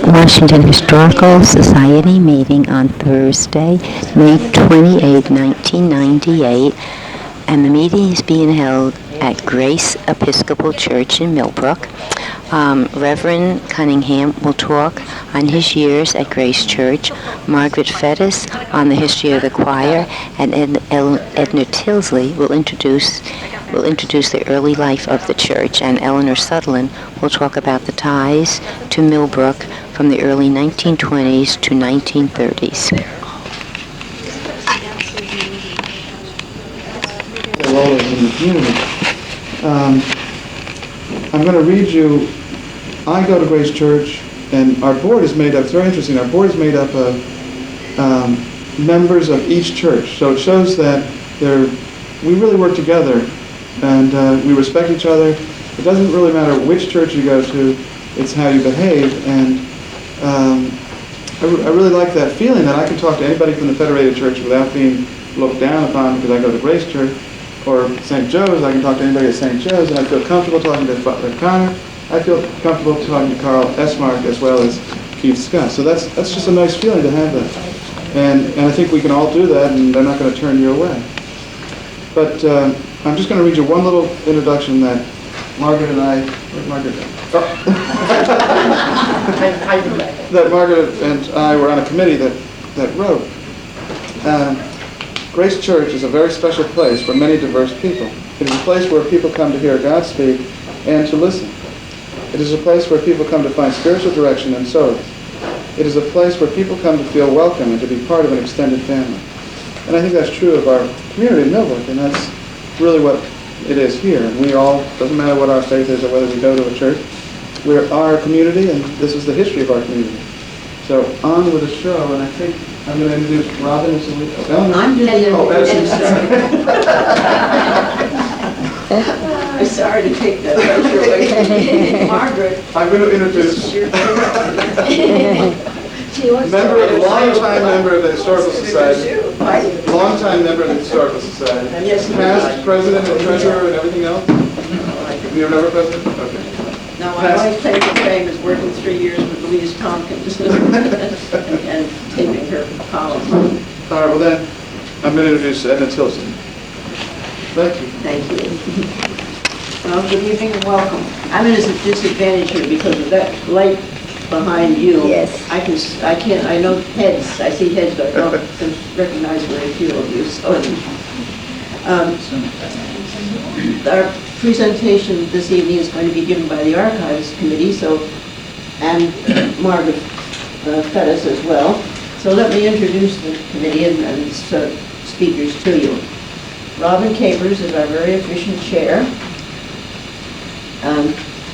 Washington Historical Society meeting on Thursday, May 28, 1998, and the meeting is being held at Grace Episcopal Church in Millbrook. Reverend Cunningham will talk on his years at Grace Church, Margaret Fettes on the history of the choir, and Edna Tyldesley will introduce the early life of the church, and Elinor Sutherland will talk about the ties to Millbrook from the early 1920s to 1930s. The role in the community. I'm going to read you, I go to Grace Church, and our board is made up, it's very interesting, our board is made up of members of each church. So it shows that we really work together, and we respect each other. It doesn't really matter which church you go to, it's how you behave. And I really like that feeling that I can talk to anybody from the Federated Church without being looked down upon because I go to Grace Church. Or St. Joe's, I can talk to anybody at St. Joe's, and I feel comfortable talking to Butler Connor. I feel comfortable talking to Carl Esmark as well as Keith Scott. So that's just a nice feeling to have that. And I think we can all do that, and they're not going to turn you away. But I'm just going to read you one little introduction that Margaret and I, that Margaret and I were on a committee that wrote. Grace Church is a very special place for many diverse people. It is a place where people come to hear God speak and to listen. It is a place where people come to find spiritual direction and solace. It is a place where people come to feel welcome and to be part of an extended family. And I think that's true of our community in Millbrook, and that's really what it is here. And we all, doesn't matter what our faith is or whether we go to a church, we're our community, and this is the history of our community. So on with the show, and I think I'm going to introduce Robin and Elinor. I'm doing it. Oh, I'm sorry to take that pressure away from me. Margaret. I'm going to introduce longtime member of the Historical Society. Longtime member of the Historical Society. Past president and treasurer and everything else? You're never president? Okay. No, my wife's claim to fame is working 3 years with Louise Tompkins and taping her column. All right, well then, I'm going to introduce Edna Tyldesley. Thank you. Thank you. Well, good evening and welcome. I'm at a disadvantage here because of that light behind you. Yes. I know heads. I see heads, but I don't recognize very few of you. So, our presentation this evening is going to be given by the Archives Committee, and Margaret Fettes as well. So let me introduce the committee and speakers to you. Robin Capers is our very efficient chair.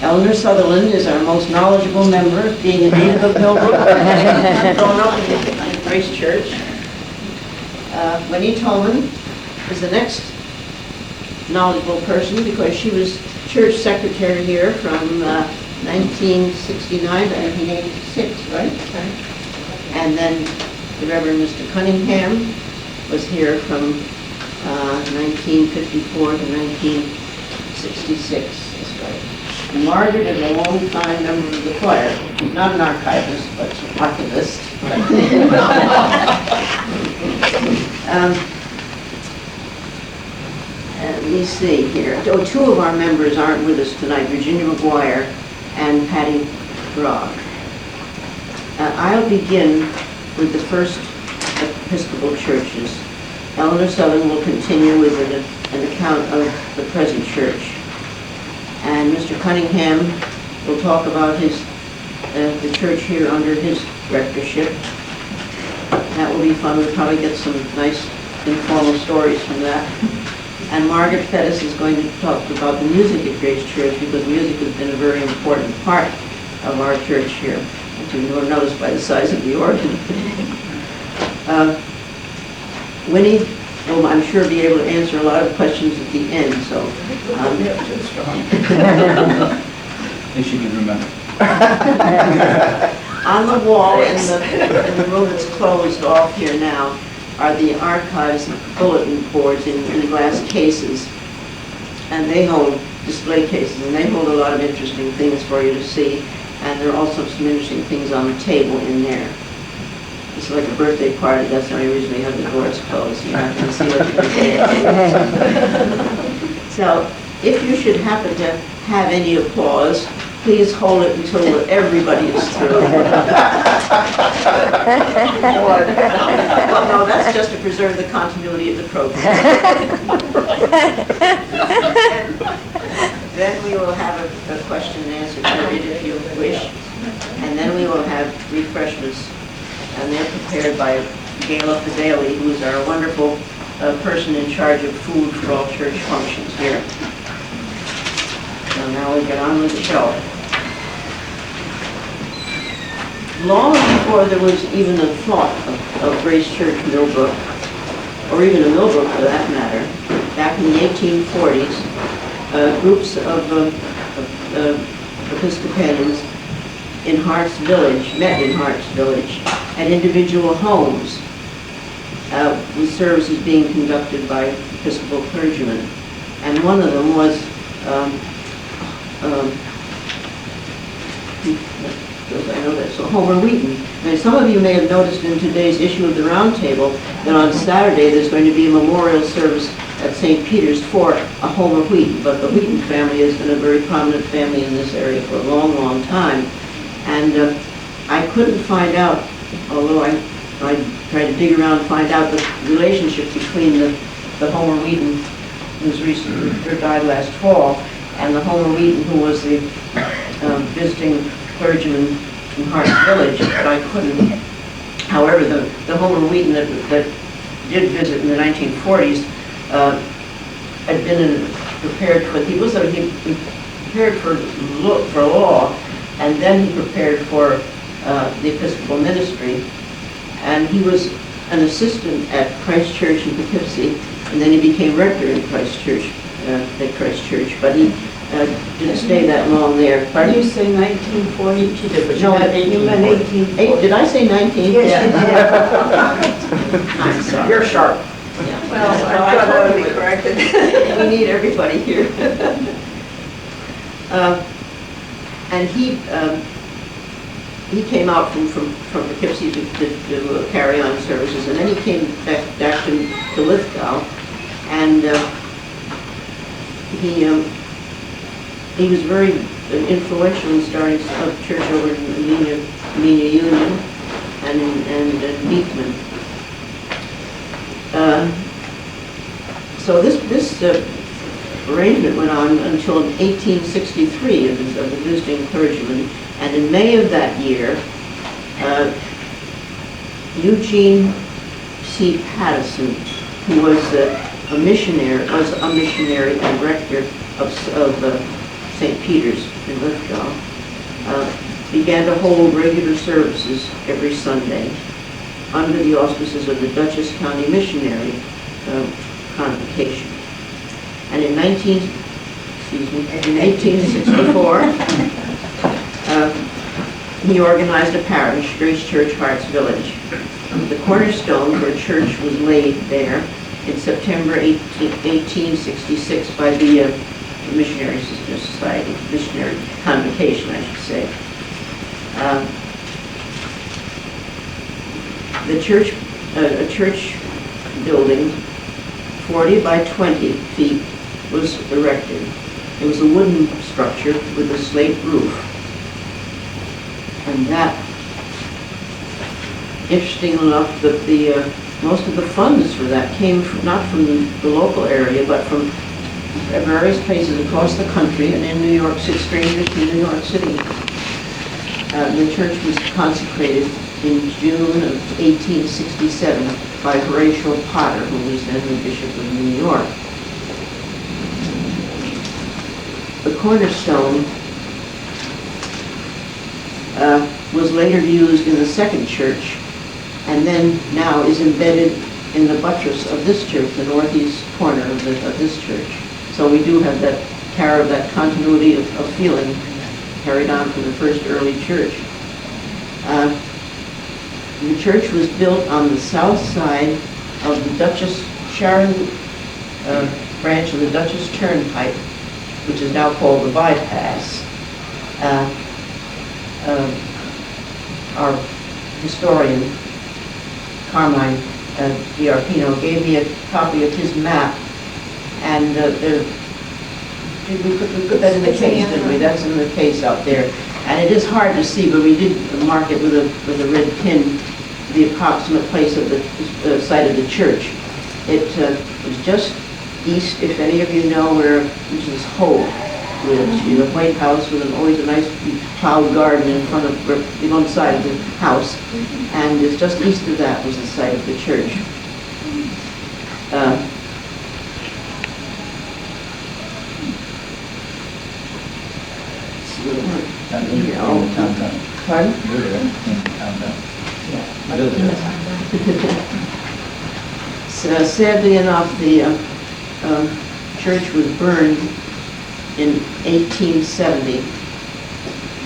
Elinor Sutherland is our most knowledgeable member, being a native of Millbrook, grown up in Grace Church. Winnie Tolman is the next knowledgeable person because she was church secretary here from 1969 to 1986, right? And then the Reverend Mr. Cunningham was here from 1954 to 1966. That's right. And Margaret is a long-time member of the choir, not an archivist, but an archivist. Let me see here. Oh, two of our members aren't with us tonight, Virginia McGuire and Patty Grog. I'll begin with the first Episcopal churches. Elinor Sutherland will continue with an account of the present church. And Mr. Cunningham will talk about the church here under his rectorship. That will be fun. We'll probably get some nice informal stories from that. And Margaret Fettes is going to talk about the music at Grace Church because music has been a very important part of our church here, as you notice by the size of the organ. Winnie will, I'm sure, be able to answer a lot of questions at the end, so. At least you can remember. On the wall in the room that's closed off here now are the archives bulletin boards in glass cases. And they hold display cases, and they hold a lot of interesting things for you to see. And there are also some interesting things on the table in there. It's like a birthday party. That's the only reason we have the doors closed. You have to see what you're doing. So, if you should happen to have any applause, please hold it until everybody is through. Well, no, that's just to preserve the continuity of the program. Then we will have a question and answer period if you wish, and then we will have refreshments, and they're prepared by Gayla Fideli, who is our wonderful person in charge of food for all church functions here. So now we get on with the show. Long before there was even a thought of Grace Church Millbrook, or even a Millbrook for that matter, back in the 1840s, groups of Episcopalians in Hart's Village, met in Hart's Village, at individual homes, with services being conducted by Episcopal clergymen. And one of them was I know that. So Homer Wheaton. Now, some of you may have noticed in today's issue of the Roundtable that on Saturday there's going to be a memorial service at St. Peter's for a Homer Wheaton. But the Wheaton family has been a very prominent family in this area for a long, long time. And I couldn't find out, although I tried to dig around and find out the relationship between the Homer Wheaton, who's recently died last fall, and the Homer Wheaton who was the visiting clergyman in Hart's Village, but I couldn't. However, the Homer Wheaton that did visit in the 1940s had been prepared for. He prepared for law, and then he prepared for the Episcopal ministry, and he was an assistant at Christ Church in Poughkeepsie, and then he became rector in Christ Church, but he didn't stay that long there. Did you say 1940? She did, but No, you meant 1840. Did I say 19? Yes, you I'm sorry. You're sharp. Yeah. Well, I totally corrected. We need everybody here. And he came out from Poughkeepsie to carry on services, and then he came back to Lithgow, and he was very influential in starting a church over in Amenia Union and in Beekman. So this arrangement went on until 1863 of the visiting clergyman, and in May of that year, Eugene C. Pattison, who was a missionary and rector of St. Peter's in Lithgow, began to hold regular services every Sunday under the auspices of the Dutchess County Missionary Convocation. And in 1864, he organized a parish, Grace Church, Hart's Village. The cornerstone for a church was laid there in September 1866 by the Missionary Sister Society, Missionary Convocation, I should say. The church, a church building, 40 by 20 feet, was erected. It was a wooden structure with a slate roof. And that, interesting enough, that most of the funds for that came not from the local area, but from various places across the country and in New York City, strangers to New York City. The church was consecrated in June of 1867 by Horatio Potter, who was then the Bishop of New York. The cornerstone was later used in the second church, and then now is embedded in the buttress of this church, the northeast corner of this church. So we do have that continuity of feeling carried on from the first early church. The church was built on the south side of the Dutchess Sharon branch of the Dutchess Turnpike, which is now called the Bypass. our historian, Carmine Giarpino, gave me a copy of his map, and we put that in the case, didn't we? That's in the case out there. And it is hard to see, but we did mark it with a red pin, the approximate place of the site of the church. It was just east, if any of you know where Mrs. Holt lives. She's a white house with always a nice plowed garden in front of the one side of the house. And it's just east of that was the site of the church. Pardon? So, sadly enough, the church was burned in 1870,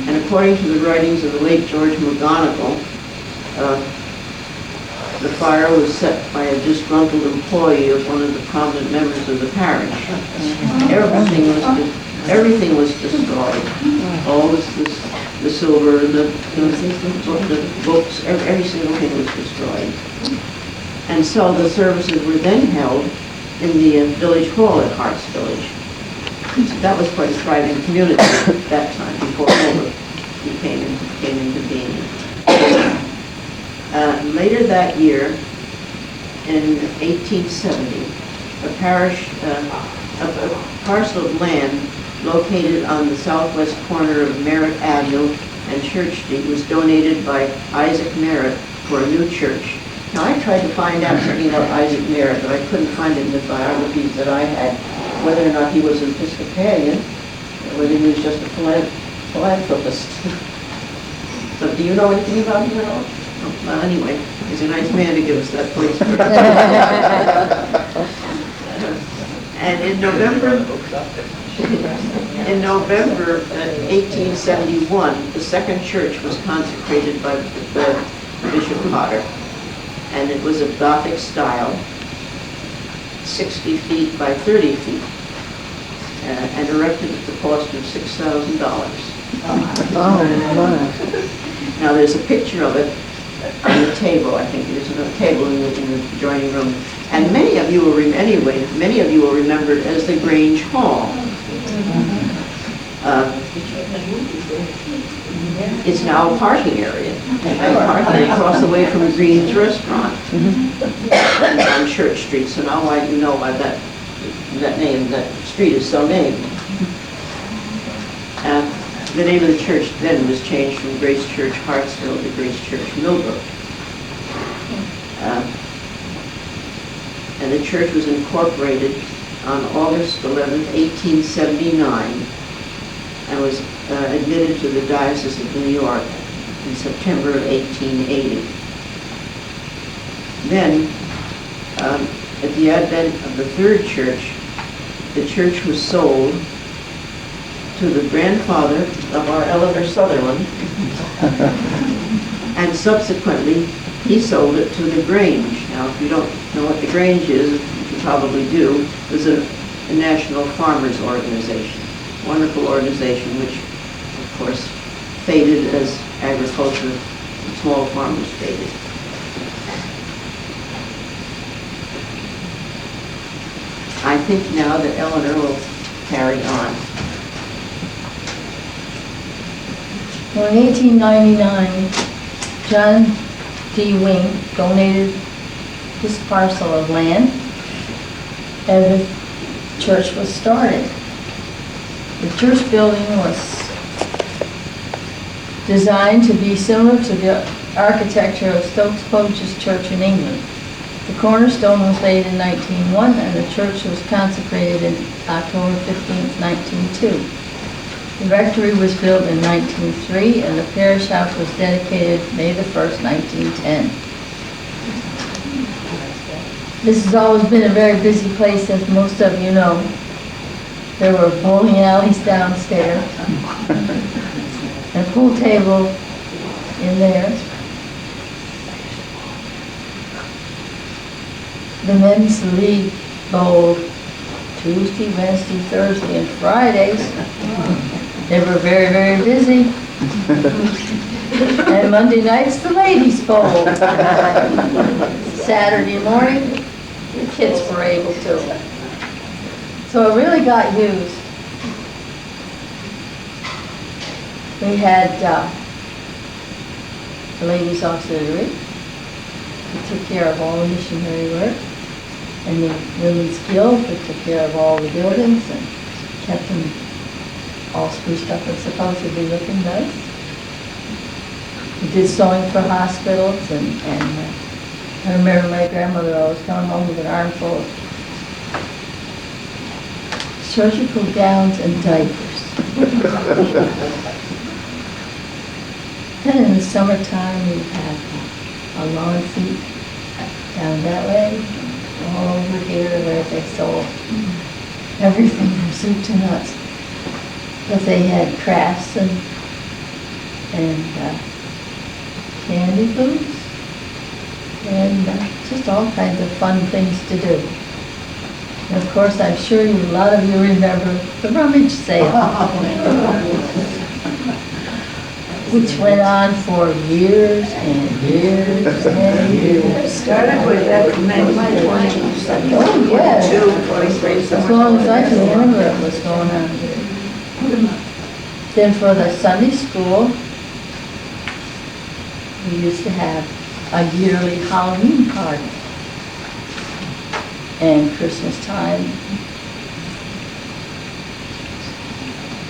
and according to the writings of the late George McGonigal, the fire was set by a disgruntled employee of one of the prominent members of the parish. Everything was destroyed. All the silver, the books, every single thing was destroyed. And so the services were then held in the village hall at Hart's Village. So that was quite a thriving community at that time, before Millbrook came into being. Later that year, in 1870, a parcel of land located on the southwest corner of Merritt Avenue and Church Street was donated by Isaac Merritt for a new church. Now, I tried to find out something about Isaac Merritt, but I couldn't find it in the biographies that I had, whether or not he was an Episcopalian, or whether he was just a philanthropist. So, do you know anything about him at all? Oh, well, anyway, he's a nice man to give us that place. And in November 1871, the second church was consecrated by Bishop Potter, and it was of Gothic style, 60 feet by 30 feet, and erected at the cost of $6,000. Now there's a picture of it on the table. I think there's a table in the adjoining room, and many of you will remember it as the Grange Hall. It's now a parking area. Parking across the way from Green's Restaurant on Church Street. So now you know why that name, that street is so named. The name of the church then was changed from Grace Church Hartsville to Grace Church Millbrook. And the church was incorporated on August 11, 1879, and was admitted to the Diocese of New York in September of 1880. Then, at the advent of the third church, the church was sold to the grandfather of our Elinor Sutherland, and subsequently he sold it to the Grange. Now, if you don't know what the Grange is, you probably do, it was a national farmers organization. Wonderful organization, which, of course, faded as agriculture and small farmers faded. I think now that Elinor will carry on. Well, in 1899, John D. Wing donated this parcel of land, and the church was started. The church building was designed to be similar to the architecture of Stokes Poaches Church in England. The cornerstone was laid in 1901, and the church was consecrated in October 15, 1902. The rectory was built in 1903, and the parish house was dedicated May the 1st, 1910. This has always been a very busy place, as most of you know. There were bowling alleys downstairs, and a pool table in there. The men's league bowled Tuesday, Wednesday, Thursday, and Fridays. They were very, very busy. And Monday nights, the ladies fold. Saturday morning, the kids were able to. So it really got used. We had the ladies auxiliary, who took care of all the missionary work, and the women's guild, that took care of all the buildings and kept them all spruced up and supposedly looking nice. We did sewing for hospitals, and I remember my grandmother always coming home with an armful of surgical gowns and diapers. Then in the summertime, we have a lawn seat down that way, all over here where they sold everything from soup to nuts. But they had crafts and candy booths and just all kinds of fun things to do. And of course, I'm sure a lot of you remember the rummage sale, which went on for years and years and years. Started with that in 1920s. Oh, yes. 23. As long as I can remember it was going on. Then for the Sunday school, we used to have a yearly Halloween party. And Christmas time,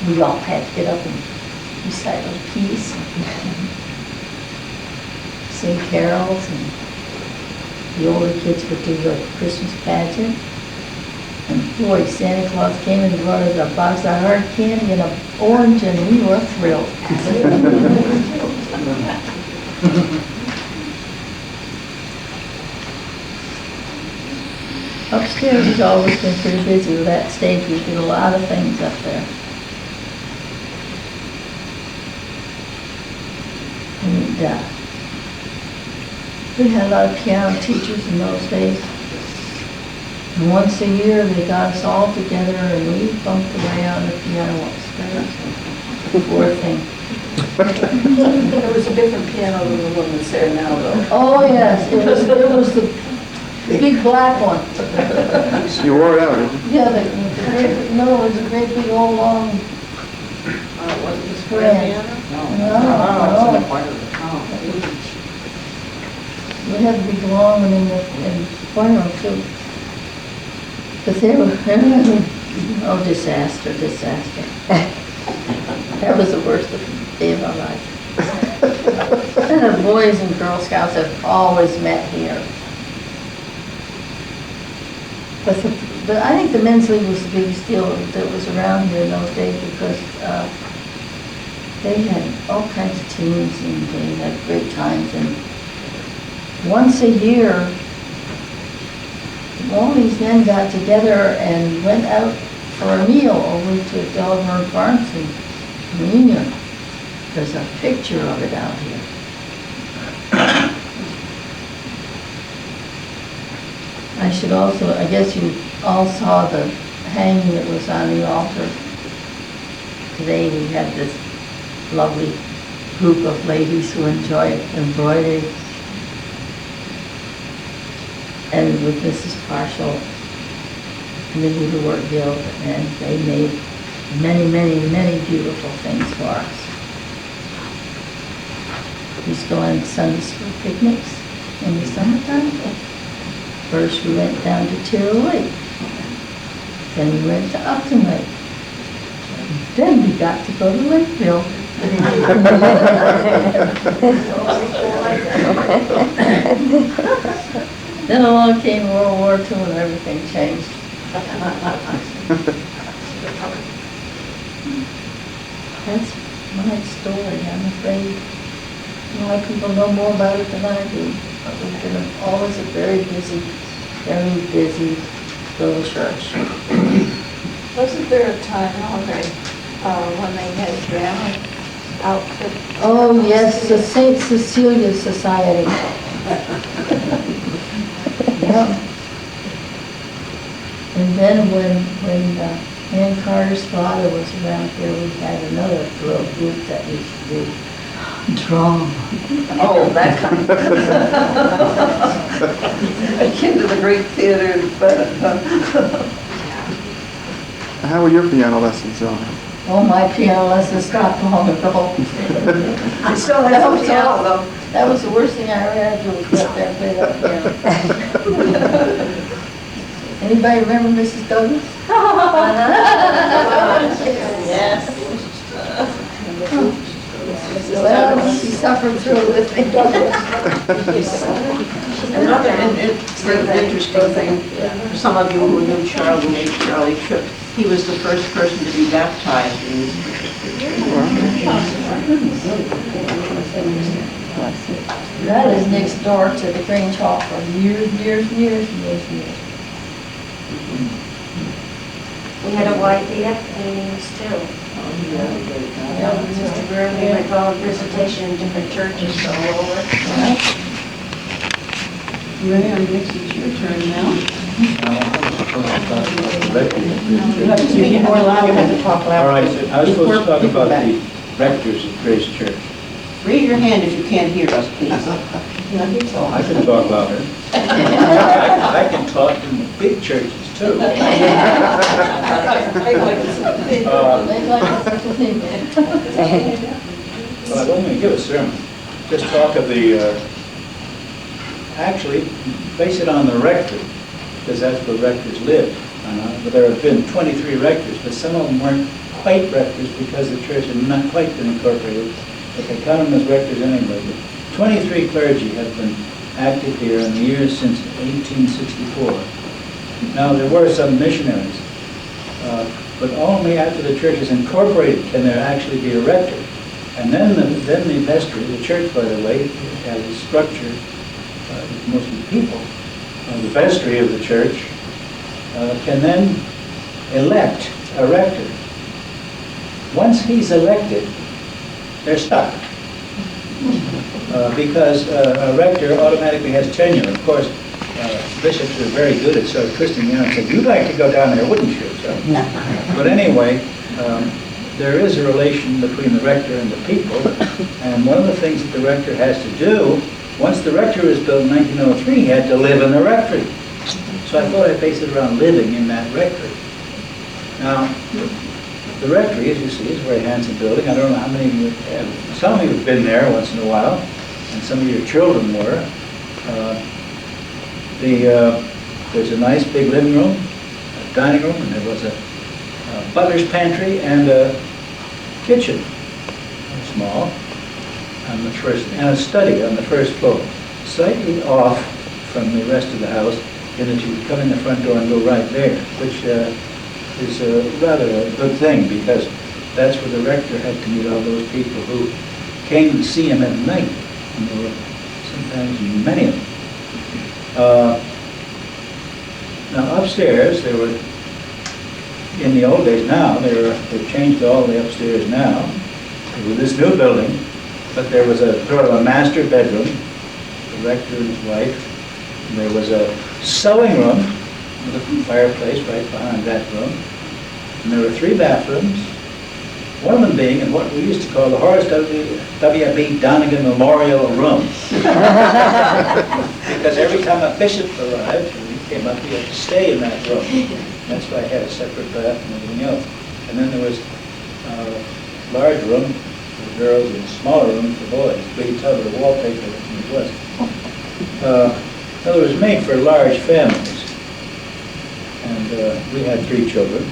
we all had to get up and recite a piece, sing carols, and the older kids would do the Christmas pageant. And boy, Santa Claus came and brought us a box of hard candy and an orange, and we were thrilled. Upstairs has always been pretty busy with that stage. We did a lot of things up there. And we had a lot of piano teachers in those days. And once a year, they got us all together and we bumped away on the piano upstairs. Poor thing. There was a different piano than the one that's there now, though. Oh, yes, it was the big black one. You wore it out, didn't you? Yeah, it was a great big old long What was this grand. piano? No. Oh. We had the big long one in the choir too. But they were, oh, disaster. That was the worst day of our life. And the Boys and Girl Scouts have always met here. But I think the men's league was the biggest deal that was around here in those days because they had all kinds of teams and they had great times. And once a year, all these men got together and went out for a meal over to Delaware Farms in Union. There's a picture of it out here. I should also, I guess you all saw the hanging that was on the altar. Today we had this lovely group of ladies who enjoyed embroidery. And with Mrs. Parshall and the Needlework Guild, and they made many beautiful things for us. We used to go on Sunday school picnics in the summertime. First we went down to Tyrrell Lake. Then we went to Upton Lake. Then we got to go to Lakeville. Then along came World War II and everything changed. That's my story, I'm afraid. A lot of people know more about it than I do. But we've been always a very busy little church. Wasn't there a time already when they had drama outfit? Oh, yes, the St. Cecilia Society. Yeah. And then when And Carter's father was around here. We had another little group that used to do drama. Oh, that kind. Akin to the Greek theater, but, How were your piano lessons going? Oh, my piano lesson stopped long ago. I still have some piano though. That was the worst thing I ever had to do, was get up there and play that piano. Anybody remember Mrs. Douglas? Yes. Well, she suffered through it with me. Another sort of interesting thing, for some of you who knew Charlie Tripp, he was the first person to be baptized in this That is next door to the Grange Hall for years. We had a YPF meeting still. Mr. Groom, we went on visitation in different churches all over. Ray, it's your turn now. You have to speak more loud, you have to talk louder. All right, so I was supposed to talk about the rectors of Grace Church. Raise your hand if you can't hear us, please. I can talk louder. I can talk in the big churches too. They like us to think Well, I wasn't going to give a sermon. Just talk of the, actually, base it on the rector, because that's where rectors lived. But there have been 23 rectors, but some of them weren't quite rectors because the church had not quite been incorporated. But they count them as rectors anyway. But 23 clergy have been active here in the years since 1864. Now, there were some missionaries, but only after the church is incorporated can there actually be a rector. And then the vestry, the church, by the way, has a structure, mostly people. The vestry of the church can then elect a rector. Once he's elected, they're stuck. Because a rector automatically has tenure. Of course, bishops are very good at sort of twisting the arm and saying, you'd like to go down there, wouldn't you? So, but anyway, there is a relation between the rector and the people. And one of the things that the rector has to do, once the rectory was built in 1903, he had to live in the rectory. So I thought I'd base it around living in that rectory. Now, the rectory, as you see, is a very handsome building. I don't know how many of you have. Some of you have been there once in a while, and some of your children were. There's a nice big living room, a dining room, and there was a butler's pantry and a kitchen, small, on the first, and a study on the first floor, slightly off from the rest of the house, in that you would come in the front door and go right there, which is rather a good thing, because that's where the rector had to meet all those people who came to see him at night, and there were sometimes many of them. Now upstairs, there were, in the old days now, they've changed all the upstairs now, with this new building, but there was a sort of a master bedroom, the rector and his wife, and there was a sewing room, with a fireplace right behind that room. And there were 3 bathrooms, one of them being in what we used to call the Horace W.B. Donegan Memorial Room. Because every time a bishop arrived, when he came up, he had to stay in that room. That's why I had a separate bath and everything else. And then there was a large room for girls and a smaller room for boys. We could tell by the wallpaper what it was. In other words, made for large families. And we had 3 children,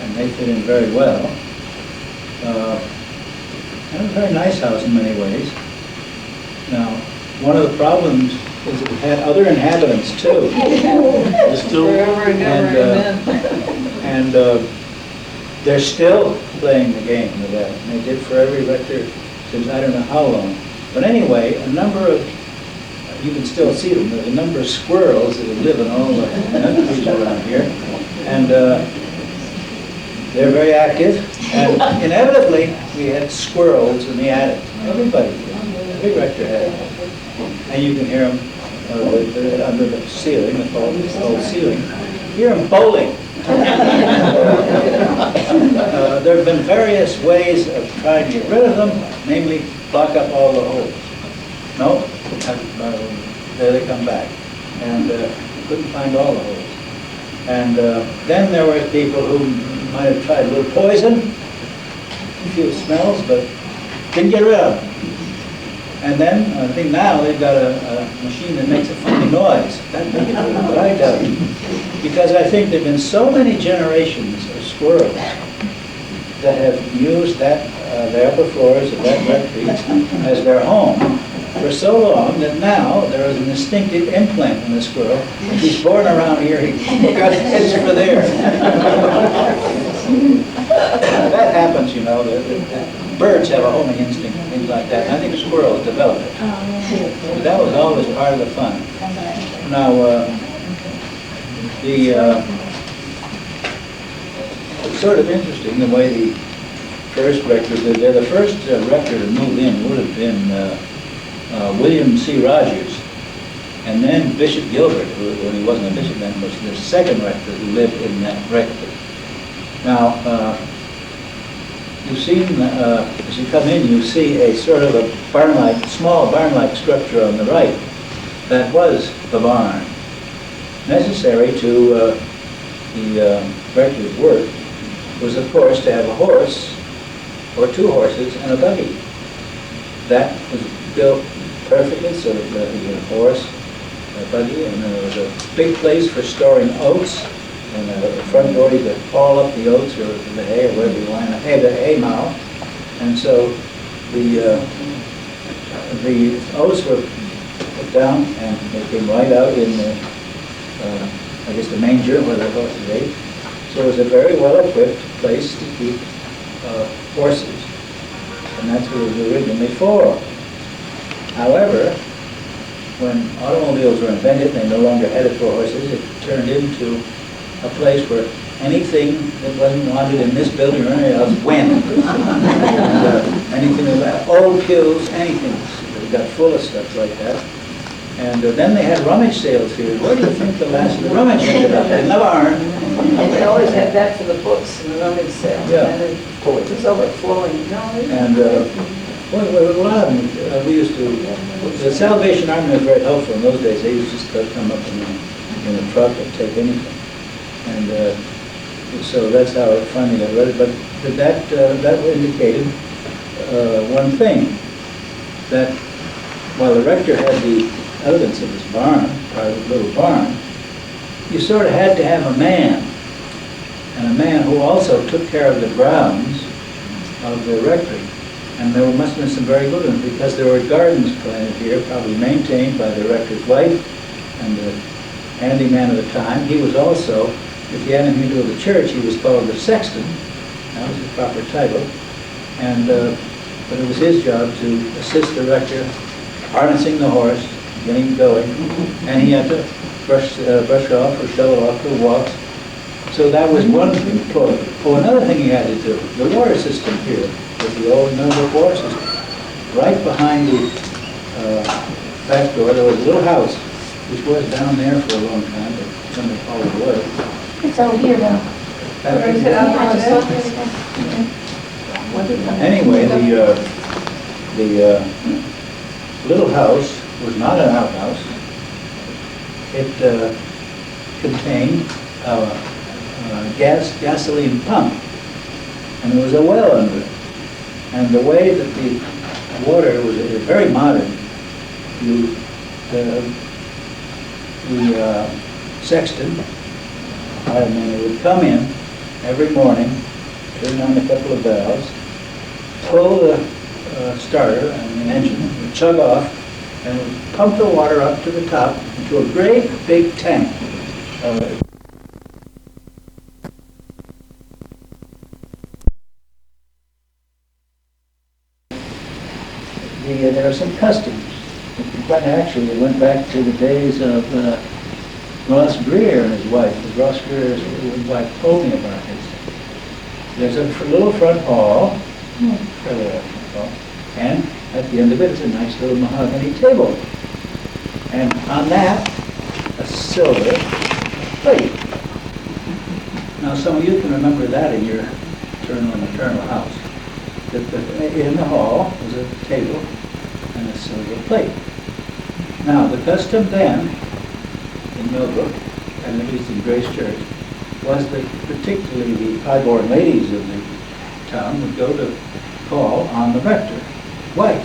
and they fit in very well. And a very nice house in many ways. Now, one of the problems is it had other inhabitants too. Forever and ever, and they're still playing the game with that. And they did for every rector since I don't know how long. But anyway, a number of, you can still see them, there's a number of squirrels that live in all the trees around here. And they're very active. And inevitably, we had squirrels in the attic. Everybody did. Every rector had it. And you can hear them under the ceiling, the old ceiling. You hear them bowling There have been various ways of trying to get rid of them, namely block up all the holes. No, there they come back. And couldn't find all the holes. And then there were people who might have tried a little poison, a few smells, but didn't get rid of them. And then, I think now they've got a machine that makes a funny noise. That makes it but I doubt it. Because I think there have been so many generations of squirrels that have used that, the upper floors of that rectory as their home for so long that now there is an instinctive implant in the squirrel. If he's born around here, he got heads for there. That happens, you know. The birds have a homing instinct and things like that. And I think squirrels develop it. But that was always part of the fun. Now, it's sort of interesting the way the first rector did there. The first rector to move in would have been William C. Rogers, and then Bishop Gilbert, who, when he wasn't a bishop then, was the second rector who lived in that rectory. Now, you've seen, as you come in, you see a sort of a barn-like, small barn-like structure on the right. That was the barn. Necessary to the rector's work was, of course, to have a horse, or two horses, and a buggy. That was built perfectly, so that you had a horse, a buggy, and then there was a big place for storing oats, and a front door you could haul up the oats or the hay or whatever you want, the hay mow. And so the oats were put down and they came right out in the, I guess, the manger where the horses ate. So it was a very well-equipped place to keep horses, and that's what it was originally for. However, when automobiles were invented, they no longer had it for horses. It turned into a place where anything that wasn't wanted in this building or anywhere else went. And, anything about old pews, anything. They got full of stuff like that. And then they had rummage sales here. Where do you think the last rummage ended up? In the barn. They always had that for the books and the rummage sale. Yeah. And it was overflowing. And well, a lot of them, we used to, the Salvation Army was very helpful in those days. They used to just come up in a truck and take anything. And so that's how it finally got rid of it. But that indicated one thing, that while the rector had the elegance of his barn, private little barn, you sort of had to have a man, and a man who also took care of the grounds of the rectory. And there must have been some very good ones, because there were gardens planted here, probably maintained by the rector's wife and the handyman of the time. He was also, if you had him into the church, he was called the sexton. That was his proper title. And but it was his job to assist the rector, harnessing the horse, getting him going, and he had to brush off or shovel off for walks. So that was one thing. Oh, another thing he had to do, the water system here, with the old Millbrook water system. Right behind the back door, there was a little house, which was down there for a long time, but somebody hauled it away. It's over here now. Anyway, the little house was not an outhouse. It contained a gasoline pump, and there was a well under it. And the way that the water was very modern, the sexton, fireman, would come in every morning, turn on a couple of valves, pull the starter and the engine, would chug off, and would pump the water up to the top into a great big tank. There are some customs. Quite actually, it went back to the days of Ross Greer and his wife. Ross Greer's wife told me about this. There's a little front hall, fairly large front hall, and at the end of it is a nice little mahogany table. And on that, a silver plate. Now, some of you can remember that in your maternal house. In the hall was a table and a silver plate. Now, the custom then in Millbrook, and at least in Grace Church, was that particularly the high-born ladies of the town would go to call on the rector, wife,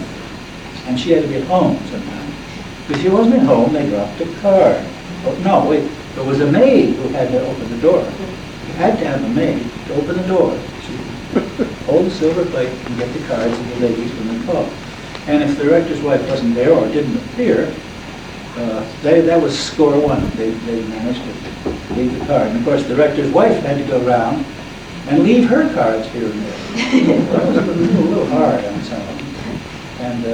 and she had to be at home sometimes. If she wasn't at home, they dropped a card. Oh, no, wait, there was a maid who had to open the door. You had to have a maid to open the door. She would hold the silver plate and get the cards of the ladies when they called. And if the rector's wife wasn't there or didn't appear, that was score one. They managed to leave the card. And of course, the rector's wife had to go around and leave her cards here and there. That was a little hard on some of them. And,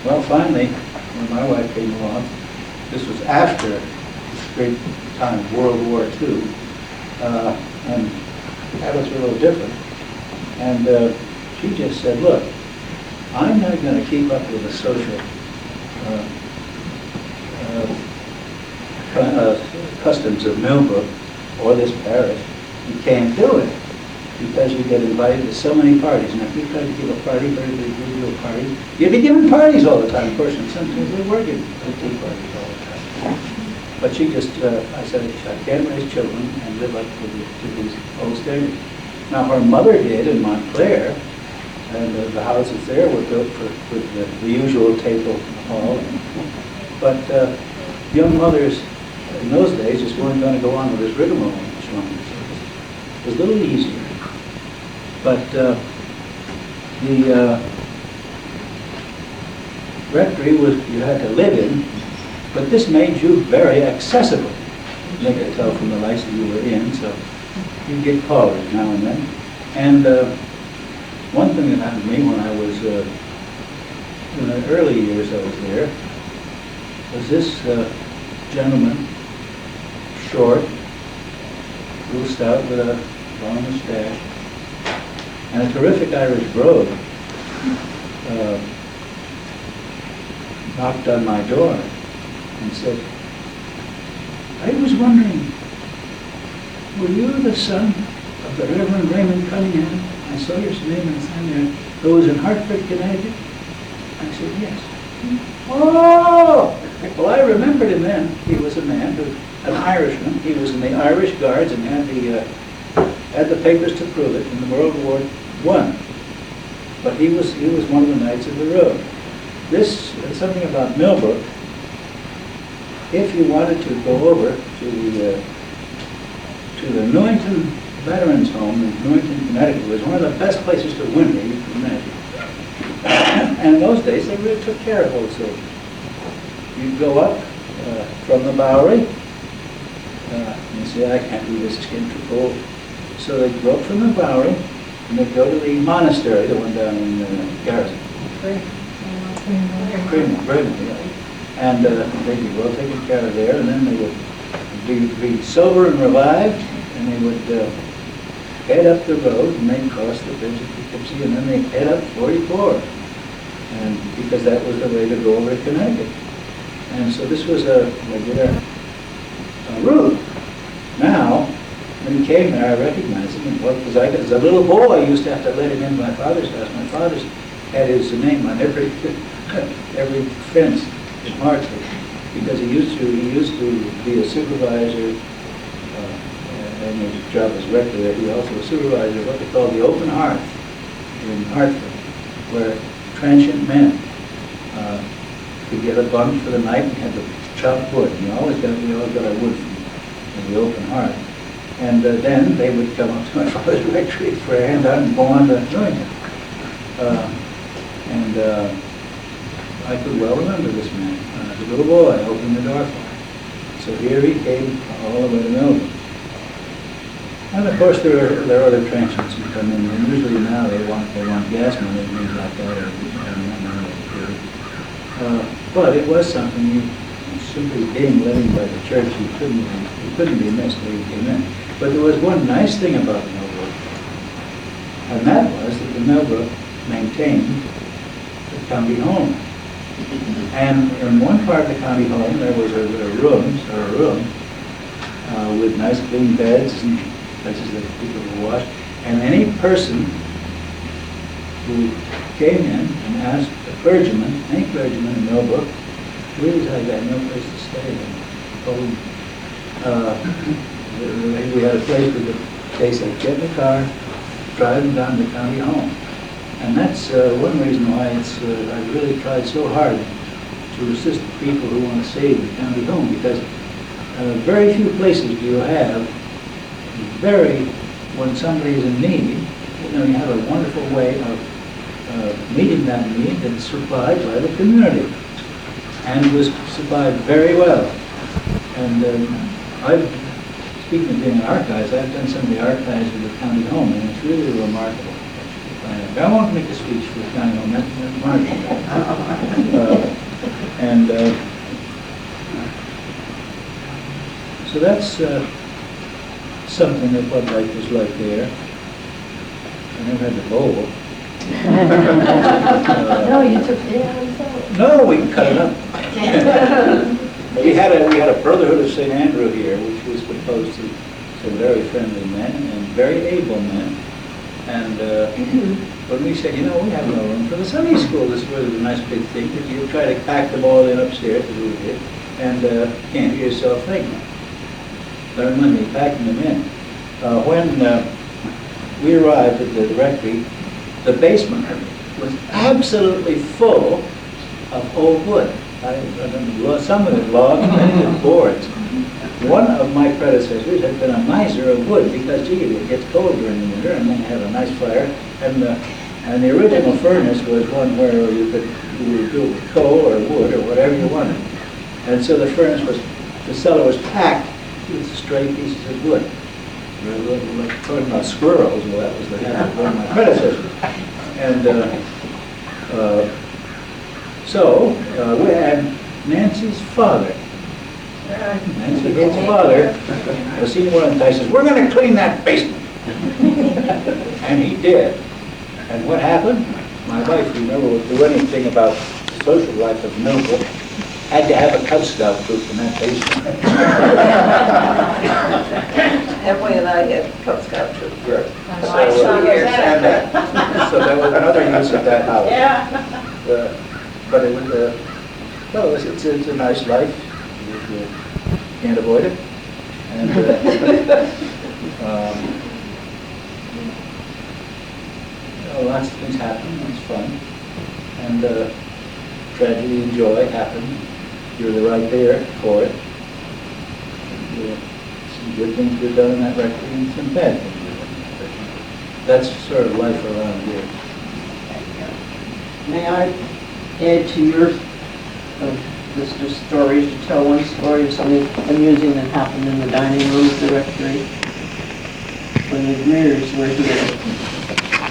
well, finally, when my wife came along, this was after this great time of World War II, and habits were a little different. And she just said, look, I'm not going to keep up with the social customs of Millbrook or this parish. You can't do it because you get invited to so many parties. And if you try to give a party, everybody gives you a party. You'd be giving parties all the time, of course, and sometimes we were giving tea parties all the time. But she just, I said, I can't raise children and live up to these old standards. Now, her mother did in Montclair, and the houses there were built with the usual table in the hall. But young mothers in those days just weren't going to go on with this rigmarole much longer. It was a little easier. But the rectory was, you had to live in, but this made you very accessible. They could tell from the lights that you were in, so you'd get callers now and then. And one thing that happened to me when I was, in the early years I was there, was this gentleman, short, real stout with a long mustache, and a terrific Irish brogue, knocked on my door and said, I was wondering, were you the son of the Reverend Raymond Cunningham? I saw your name and sign there, who was in Hartford, Connecticut. I said, yes. Oh! Well, I remembered him then. He was a man, an Irishman. He was in the Irish Guards and had the papers to prove it in the World War I. But he was one of the Knights of the Road. This something about Millbrook. If you wanted to go over to the Newington Veterans Home in Newington, Connecticut, was one of the best places to winter you can imagine. And in those days, they really took care of old soldiers. You'd go up from the Bowery. You say, I can't do this, it's getting too cold. So they'd go up from the Bowery, and they'd go to the monastery, the one down in Garrison. Bremen, yeah. And they'd be well taken care of there, and then they would be sober and revived, and they would head up the road, and they'd cross the bridge at Poughkeepsie, and then they'd head up 44, and because that was the way to go over to Connecticut. And so this was a regular route. Now, when he came there, I recognized him, because as a little boy, I used to have to let him in my father's house. My father had his name on every fence in Hartford, because he used to be a supervisor, and his job as rector there. He also was supervisor of what they call the open hearth in Hartford, where transient men could get a bunk for the night and had to chop wood. And we always got our wood from the open hearth. And then they would come up to my father's rectory for a handout and go on to Newington. I could well remember this man. As a little boy, I opened the door for him. So here he came all the way to Melbourne. And of course there are other transients who come in, and usually now they want gas money and things like that. But it was something you simply being living by the church, you couldn't be missed where you came in. But there was one nice thing about Millbrook, and that was that the Millbrook maintained the county home. And in one part of the county home there was a room with nice clean beds and places that people can wash. And any person who came in and asked a clergyman, any clergyman in Millbrook, please, I got no place to stay. We had a place where they said, get in the car, drive them down to the county home. And that's one reason why I've really tried so hard to assist people who want to save the county home, because very few places do you have when somebody is in need, you have a wonderful way of meeting that need that's supplied by the community, and was supplied very well. And speaking of being an archives, I've done some of the archives of the county home, and it's really remarkable. I won't make a speech for the county home, that's Margaret. So that's something that Bud Light was like there. I never had the bowl. No, you took the hours out. No, we cut it up. We had a Brotherhood of St. Andrew here, which was composed of some very friendly men and very able men. And when we said, we have no room for the Sunday school, this was a nice big thing, because you try to pack them all in upstairs, as we did, and can't hear yourself think. Learn Monday, packing them in. When we arrived at the rectory, the basement was absolutely full of old wood. I remember some of it logs, many of it boards. One of my predecessors had been a miser of wood, because it gets cold during the winter, and then you have a nice fire. And the original furnace was one where you would do it with coal or wood or whatever you wanted. And so the cellar was packed with stray pieces of wood. Like talking about squirrels, well, that was the habit of one of my predecessors. And we had Nancy's father. Nancy's father was seen one and says, we're going to clean that basement. And he did. And what happened? My wife, who never would do anything about the social life of Millbrook, had to have a Cub Scout troop in that basement. Halfway and I had Cub Scout troop. Right. So that was another use of that house. Yeah. But it was it's a nice life. You can't avoid it. And lots of things happen. It's fun. And tragedy and joy happen. You're right there for it. Some good things were done in that rectory, and some bad things were done in that rectory. That's sort of life around here. May I add to your list of stories, to tell one story of something amusing that happened in the dining room of the rectory when the Greers were here.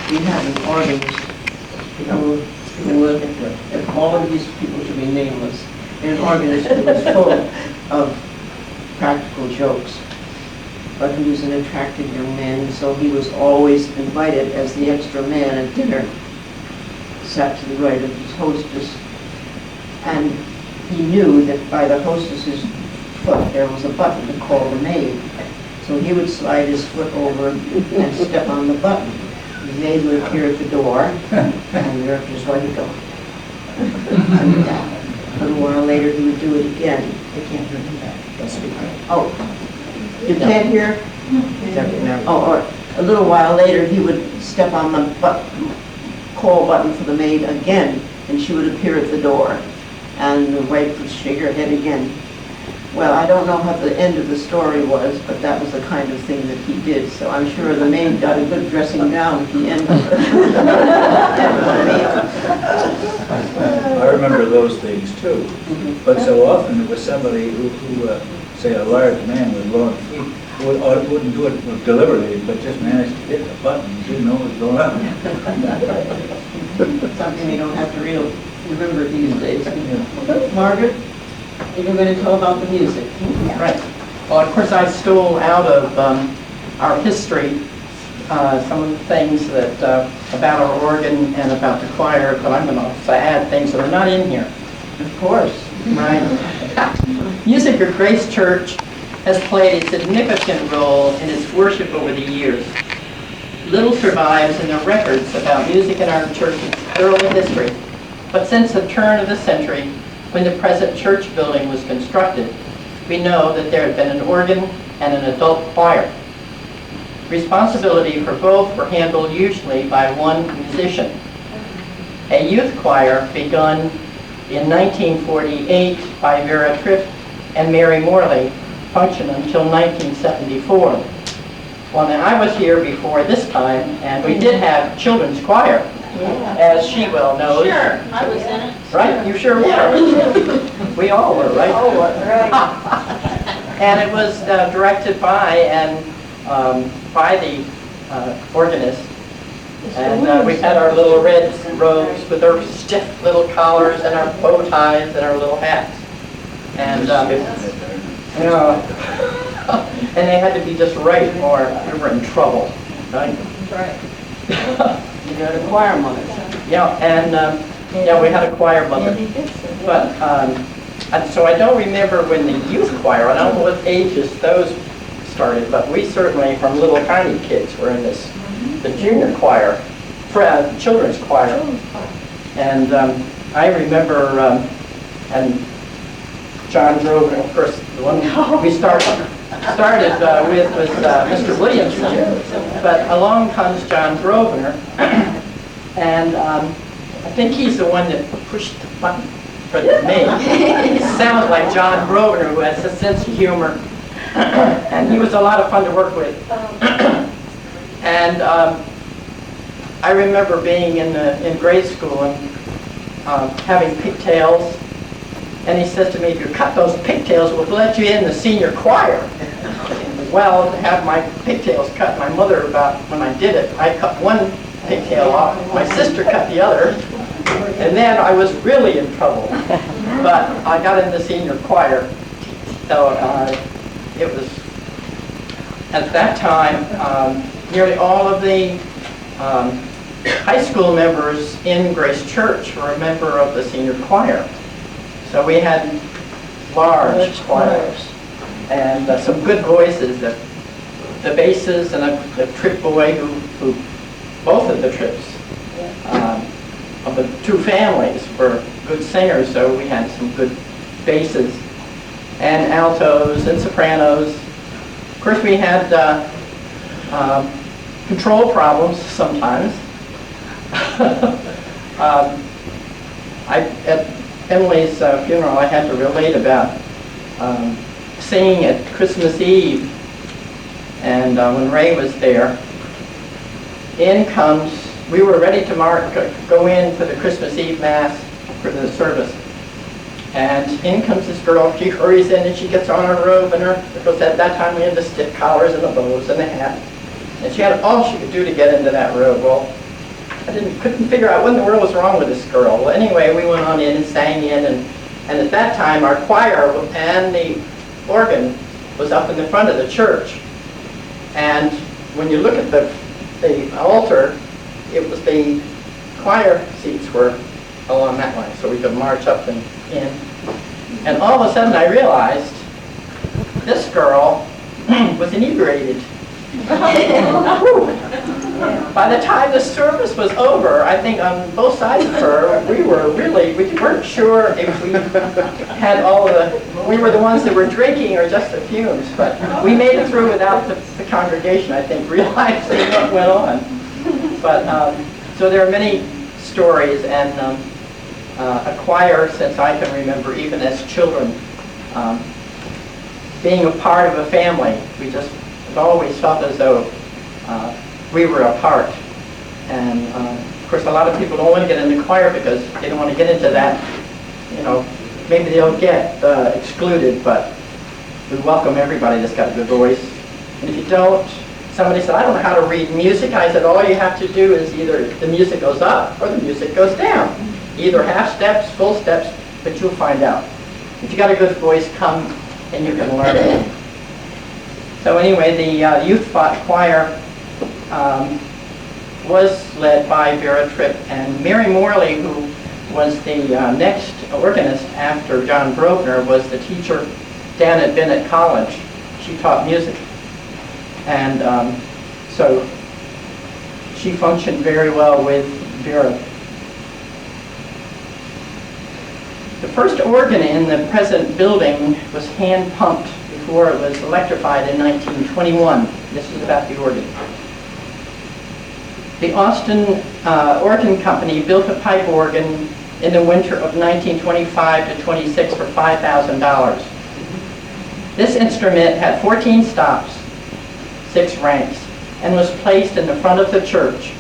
We had an organist and all of these people should be nameless. An organist who was full of practical jokes, but he was an attractive young man, and so he was always invited as the extra man at dinner. Sat to the right of his hostess, and he knew that by the hostess's foot there was a button to call the maid. So he would slide his foot over and step on the button. The maid would appear at the door, and the director's where you go. A little while later he would do it again. I can't hear him back. Oh, you can't hear? Oh, a little while later he would step on the call button for the maid again, and she would appear at the door, and the wife would shake her head again. Well, I don't know how the end of the story was, but that was the kind of thing that he did, so I'm sure the maid got a good dressing down at the end of the meal. I remember those things too, but so often it was somebody who say a large man with long feet, who wouldn't do it deliberately, but just managed to hit the button and didn't know what was going on. Something you don't have to remember these days. Margaret, you're going to tell about the music. Right. Well, of course, I stole out of our history some of the things that about our organ and about the choir, but I'm going to add things that are not in here. Of course. Right. Music at Grace Church has played a significant role in its worship over the years. Little survives in the records about music in our church's early history, but since the turn of the century, when the present church building was constructed, we know that there had been an organ and an adult choir. Responsibility for both were handled usually by one musician. A youth choir begun in 1948 by Vera Tripp and Mary Morley functioned until 1974. Well, now I was here before this time, and we did have children's choir, as she well knows. Sure, I was in it. Right, you sure were. We all were, right? Oh, right. And it was directed by the organist. And we had our little red robes with our stiff little collars and our bow ties and our little hats. And and they had to be just right or we were in trouble, right? Right. You got a choir mother. Yeah, and we had a choir mother. But and so I don't remember when the youth choir, I don't know what ages those started, but we certainly, from little tiny kids, were in this, the junior choir, children's choir. And I remember, and John drove, and of course, the one we started with was Mr. Williamson, but along comes John Grosvenor, and I think he's the one that pushed the button for the name. It sounds like John Grosvenor, who has a sense of humor, and he was a lot of fun to work with. And I remember being in grade school and having pigtails. And he says to me, if you cut those pigtails, we'll let you in the senior choir. Well, to have my pigtails cut, my mother, about when I did it, I cut one pigtail off, my sister cut the other, and then I was really in trouble. But I got in the senior choir, so it was, at that time, nearly all of the high school members in Grace Church were a member of the senior choir. So we had large choirs and some good voices. The basses and the Tripp boy who both of the Tripps of the two families were good singers, so we had some good basses and altos and sopranos. Of course, we had control problems sometimes. At Emily's funeral, I had to relate about singing at Christmas Eve, and when Ray was there, in comes, we were ready to go in for the Christmas Eve Mass, for the service, and in comes this girl. She hurries in and she gets on her robe and because at that time we had the stiff collars and the bows and the hat, and she had all she could do to get into that robe. Well, I couldn't figure out what in the world was wrong with this girl. Well, anyway, we went on in and sang in, and at that time our choir and the organ was up in the front of the church. And when you look at the altar, it was the choir seats were along that line, so we could march up and in. And all of a sudden I realized this girl was inebriated. By the time the service was over, I think on both sides of her, we weren't sure if we had we were the ones that were drinking or just the fumes, but we made it through without the congregation, I think, realizing what went on. But, so there are many stories, and a choir, since I can remember, even as children, being a part of a family, we just always felt as though we were a part. And of course, a lot of people don't want to get in the choir because they don't want to get into that, maybe they'll get excluded, but we welcome everybody that's got a good voice. And if you don't, somebody said, I don't know how to read music. I said, all you have to do is either the music goes up or the music goes down. Either half steps, full steps, but you'll find out. If you got a good voice, come and you can learn it. So anyway, the youth choir was led by Vera Tripp, and Mary Morley, who was the next organist after John Grosvenor, was the teacher down at Bennett College. she taught music. And so she functioned very well with Vera. The first organ in the present building was hand pumped before it was electrified in 1921. This is about the organ. The Austin Organ Company built a pipe organ in the winter of 1925 to 26 for $5,000. This instrument had 14 stops, 6 ranks, and was placed in the front of the church.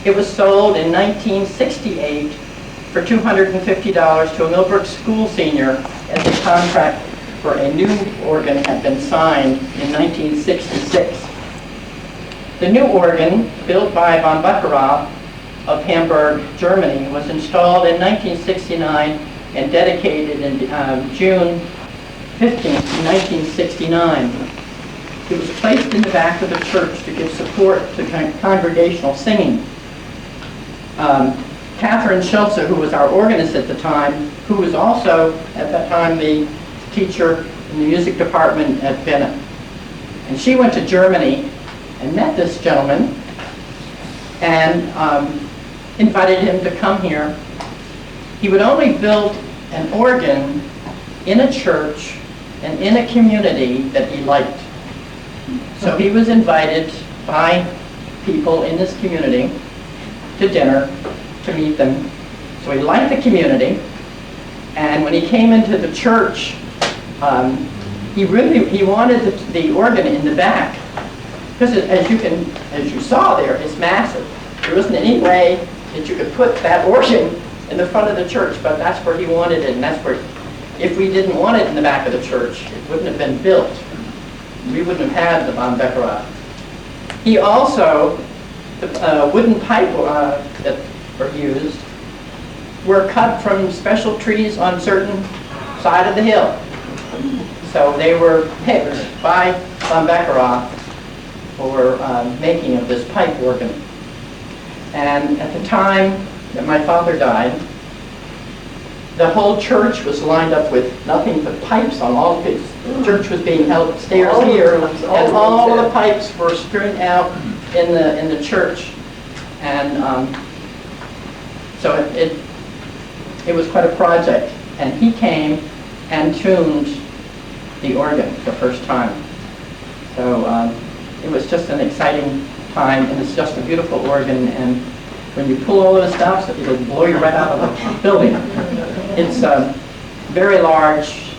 It was sold in 1968 for $250 to a Millbrook school senior as a contract for a new organ had been signed in 1966. The new organ, built by von Beckerath of Hamburg, Germany, was installed in 1969 and dedicated in June 15, 1969. It was placed in the back of the church to give support to congregational singing. Catherine Schulze, who was our organist at the time, who was also at that time the teacher in the music department at Bennett. And she went to Germany and met this gentleman and invited him to come here. He would only build an organ in a church and in a community that he liked. So he was invited by people in this community to dinner to meet them. So he liked the community, and when he came into the church, he wanted the organ in the back, because as you saw there, it's massive. There wasn't any way that you could put that organ in the front of the church, but that's where he wanted it, and that's where, if we didn't want it in the back of the church, it wouldn't have been built. We wouldn't have had the von Beckerath. He also, the wooden pipe that were used were cut from special trees on certain side of the hill. So they were picked by von Beckerath for making of this pipe organ. And at the time that my father died, the whole church was lined up with nothing but pipes on all of it. The church was being held upstairs here, and all of the pipes were strewn out in the church. And so it was quite a project. And he came and tuned the organ the first time. So it was just an exciting time, and it's just a beautiful organ. And when you pull all those stops, it'll blow you right out of the building. It's a very large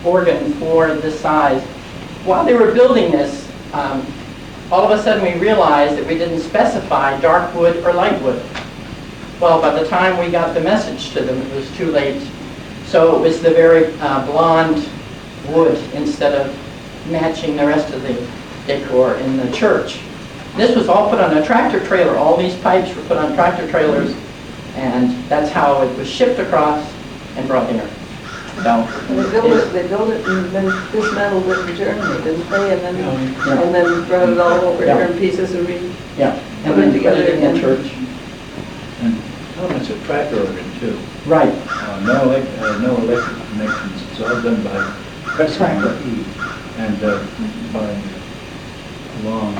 organ for this size. While they were building this, all of a sudden we realized that we didn't specify dark wood or light wood. Well, by the time we got the message to them, it was too late. So it was the very blonde wood instead of matching the rest of the decor in the church. This was all put on a tractor trailer. All these pipes were put on tractor trailers, and that's how it was shipped across and brought here. So they built it and then dismantled it in Germany, didn't they? And then brought it all over here in pieces and and then put it in the church. And it's a tractor organ too. Right. No electric connections. It's all done by pressing on the key and by long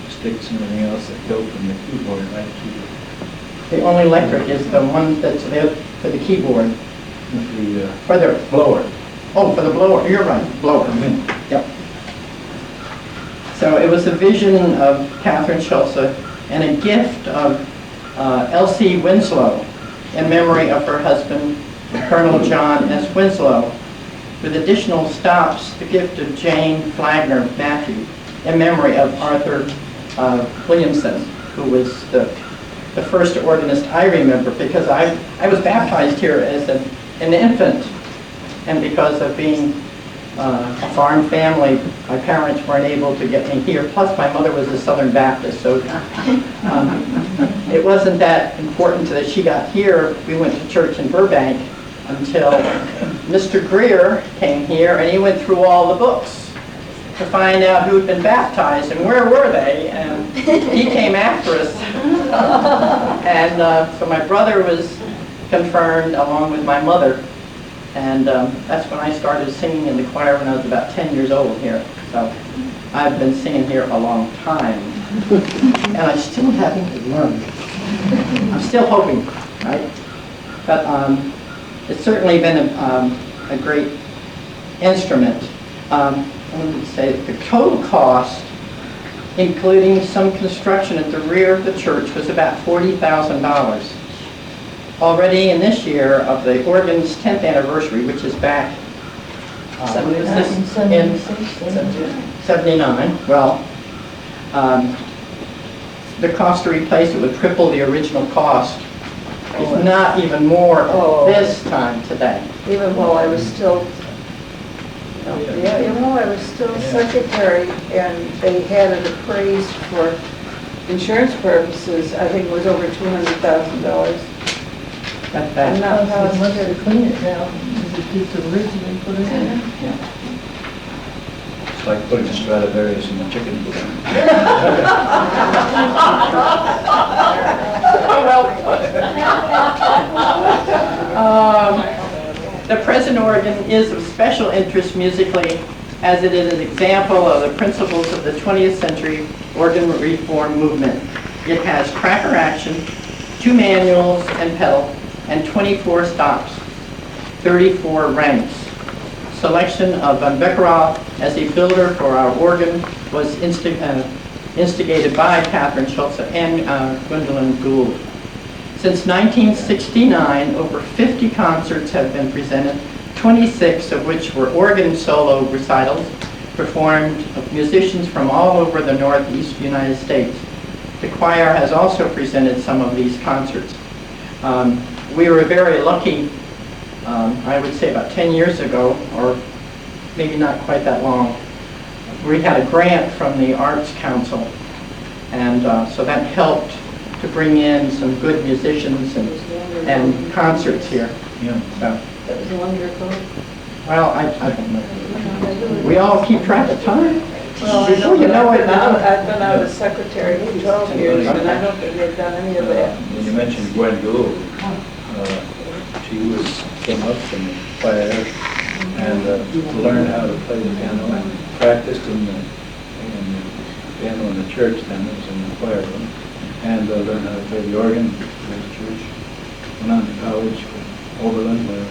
sticks and everything else that go from the keyboard right to The only electric is the one that's there for the keyboard. the For the blower. Oh, for the blower. You're right, blower. Yep. So it was a vision of Catherine Schulze and a gift of Elsie Winslow in memory of her husband, Colonel John S. Winslow, with additional stops, the gift of Jane Flagner Matthew in memory of Arthur Williamson, who was the first organist I remember, because I was baptized here as an infant, and because of being a farm family, my parents weren't able to get me here. Plus, my mother was a Southern Baptist, so it wasn't that important that she got here. We went to church in Burbank until Mr. Greer came here, and he went through all the books to find out who had been baptized and where were they, and he came after us. And so my brother was confirmed along with my mother, And that's when I started singing in the choir when I was about 10 years old here. So I've been singing here a long time. And I'm still having to learn. I'm still hoping, right? But it's certainly been a great instrument. Let me say the total cost, including some construction at the rear of the church, was about $40,000. Already in this year of the organ's 10th anniversary, which is back in 79, well, the cost to replace it would triple the original cost, if not even more this time today. Even while I was still, even while I was still secretary, and they had it appraised for insurance purposes, I think it was over $200,000. That's bad. I'm not How much positive. to clean it now? Is it just originally put in there? It's like putting a Stradivarius in the chicken coop. The present organ is of special interest musically, as it is an example of the principles of the 20th century organ reform movement. It has cracker action, 2 manuals and pedal, and 24 stops, 34 ranks. Selection of Van Beckeroth as a builder for our organ was instigated by Catherine Schultze and Gwendolyn Gould. Since 1969, over 50 concerts have been presented, 26 of which were organ solo recitals performed of musicians from all over the Northeast United States. The choir has also presented some of these concerts. We were very lucky, I would say about 10 years ago, or maybe not quite that long. We had a grant from the Arts Council, and so that helped to bring in some good musicians and concerts here. Yeah. So, That was 1 year ago. well, I don't know. We all keep track of time. Well, I Before you know it, I've been out as secretary for 12 years, and I don't think they've done any of that. When you mentioned Gwen Gould, she came up from the choir and learned how to play the piano and practiced in the piano in the church then, it was in the choir room, and learned how to play the organ in the church. Went on to college for Oberlin, where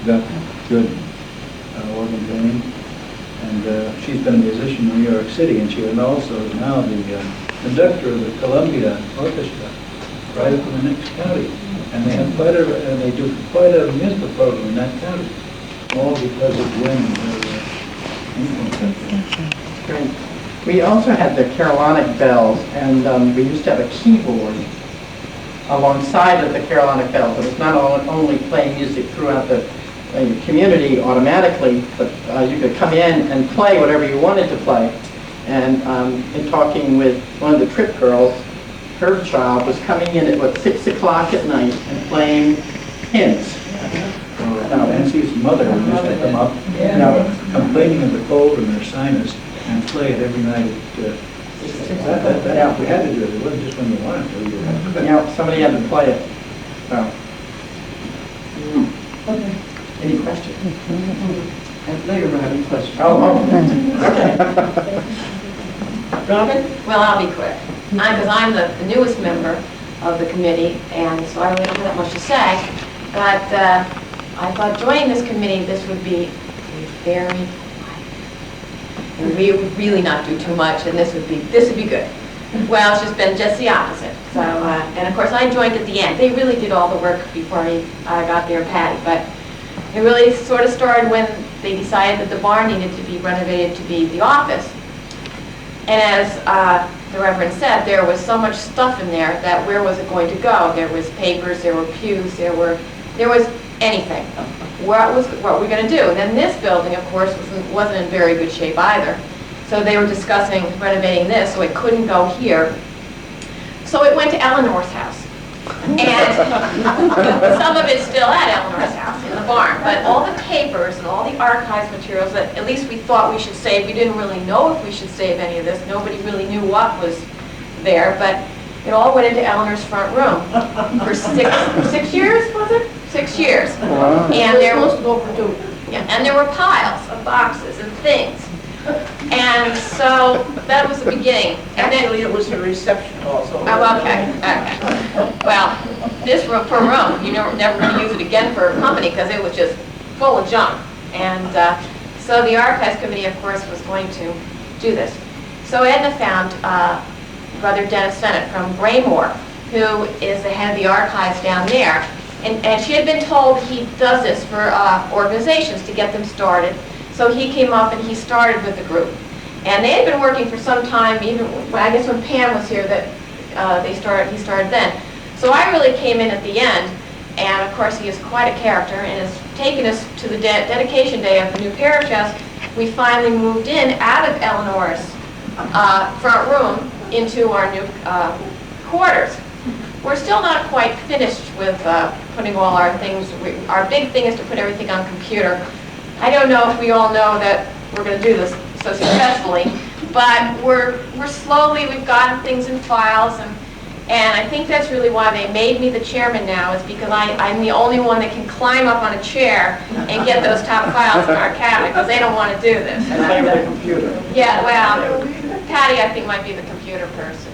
got good organ training. And she's been a musician in New York City, and she is also now the conductor of the Columbia Orchestra, right up in the next county. And they have they do quite a musical program in that county, all because of Gwen and her influence. Great. We also had the Carolinic bells, and we used to have a keyboard alongside of the Carolinic bells. It was not only playing music throughout the community automatically, but you could come in and play whatever you wanted to play. And in talking with one of the trip girls, her child was coming in at 6 o'clock at night and playing hymns. Nancy's mother used to come up, complaining of the cold and their sinus, and play it every night. We had to do it. It wasn't just when you wanted to. You had to. Somebody had to play it. So. Any questions? And later we'll have any questions. Okay. Robin? Well, I'll be quick. Because I'm the newest member of the committee, and so I really don't have that much to say. But I thought joining this committee, this would be very quiet. And we would really not do too much, and this would be good. Well, it's just been just the opposite. So, and of course, I joined at the end. They really did all the work before I got there, Patty. But it really sort of started when they decided that the barn needed to be renovated to be the office. And as the Reverend said, there was so much stuff in there that where was it going to go? There was papers, there were pews, there was anything. What were we going to do? And then this building, of course, wasn't in very good shape either. So they were discussing renovating this, so it couldn't go here. So it went to Elinor's house. And some of it's still at Elinor's house in the barn, but all the papers and all the archives materials that at least we thought we should save, we didn't really know if we should save any of this. Nobody really knew what was there, but it all went into Elinor's front room for six years, was it? 6 years. Wow. And there was and there were piles of boxes and things. And so that was the beginning. And then, Actually, it was a reception also. oh, okay. Well, this room per room, you know, never going to use it again for a company because it was just full of junk. And so the Archives Committee, of course, was going to do this. So Edna found Brother Dennis Fennett from Braymore, who is the head of the archives down there. And she had been told he does this for organizations to get them started. So he came up and he started with the group. And they had been working for some time, even I guess when Pam was here, that he started then. So I really came in at the end, and of course he is quite a character and has taken us to the dedication day of the new parish house. We finally moved in out of Elinor's front room into our new quarters. We're still not quite finished with putting all our things. Our big thing is to put everything on computer. I don't know if we all know that we're going to do this so successfully, but we're slowly, we've gotten things in files, and I think that's really why they made me the chairman now, is because I'm the only one that can climb up on a chair and get those top files in our cabinet, because they don't want to do this. And I'm the computer. Yeah, well, Patty, I think, might be the computer person,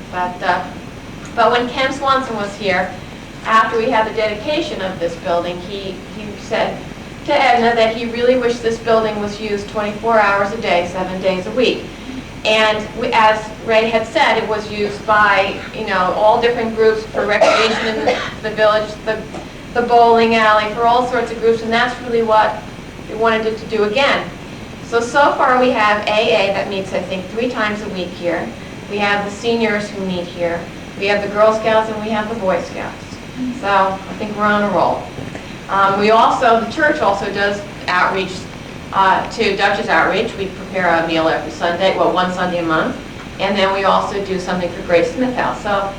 but when Ken Swanson was here, after we had the dedication of this building, he said to Edna that he really wished this building was used 24 hours a day, 7 days a week. And as Ray had said, it was used by, you know, all different groups for recreation in the village, the bowling alley, for all sorts of groups, and that's really what we wanted it to do again. So far we have AA that meets, I think, 3 times a week here. We have the seniors who meet here. We have the Girl Scouts and we have the Boy Scouts. So I think we're on a roll. The church also does outreach to Dutchess Outreach. We prepare a meal every Sunday, well, one Sunday a month. And then we also do something for Grace Smith House. So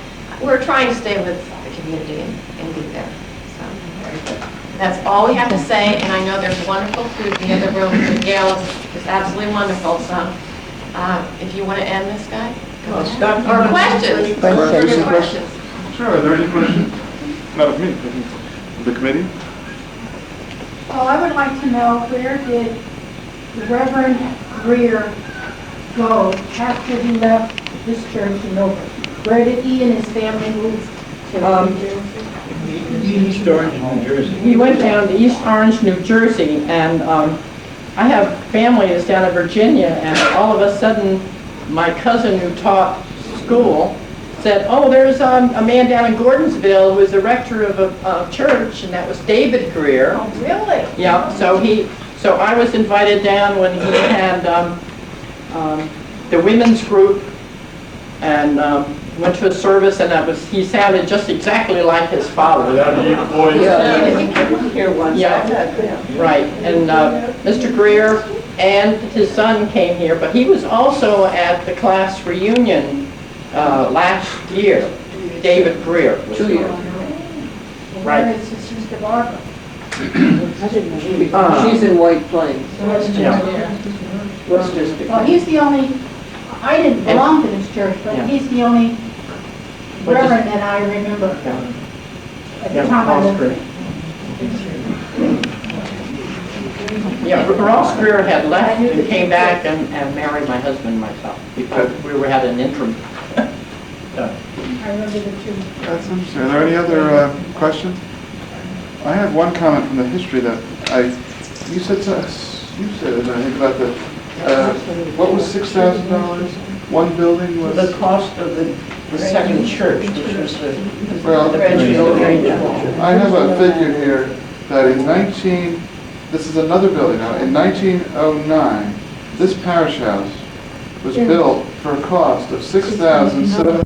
we're trying to stay with the community and be there. So that's all we have to say. And I know there's wonderful food in the other room. The Gail is absolutely wonderful. So if you want to end this, guy? Or questions? Questions? Sure, are there any questions? Not of me, of the committee? Well, I would like to know, where did the Reverend Greer go after he left this church in Millbrook? Where did he and his family move to? East Orange, New Jersey. We went down to East Orange, New Jersey, and I have family that's down in Virginia, and all of a sudden, my cousin who taught school said, oh, there's a man down in Gordonsville who was the rector of a church, and that was David Greer. Oh, really? Yeah, so I was invited down when he had the women's group, and went to a service, and he sounded just exactly like his father. Without a deep voice. Yeah, right. And Mr. Greer and his son came here, but he was also at the class reunion last year. David Greer was 2 years. here. Where Right. is his sister Barbara? She's in White Plains. Yeah. Well, he's the only, I didn't belong to this church, but Yeah. he's the only But just- reverend that I remember Yeah. at Yeah, the time I Ross lived Greer. there. Yeah, Ross Greer had left and came back and married my husband and myself. Because we had an interim. I remember the two. That's interesting. Are there any other questions? I have one comment from the history that you said it, I think, about the, what was $6,000? One building was? The cost of the second church, which was the Well, original church. I have a figure here that in this is another building now, in 1909, this parish house was built for a cost of $6,700.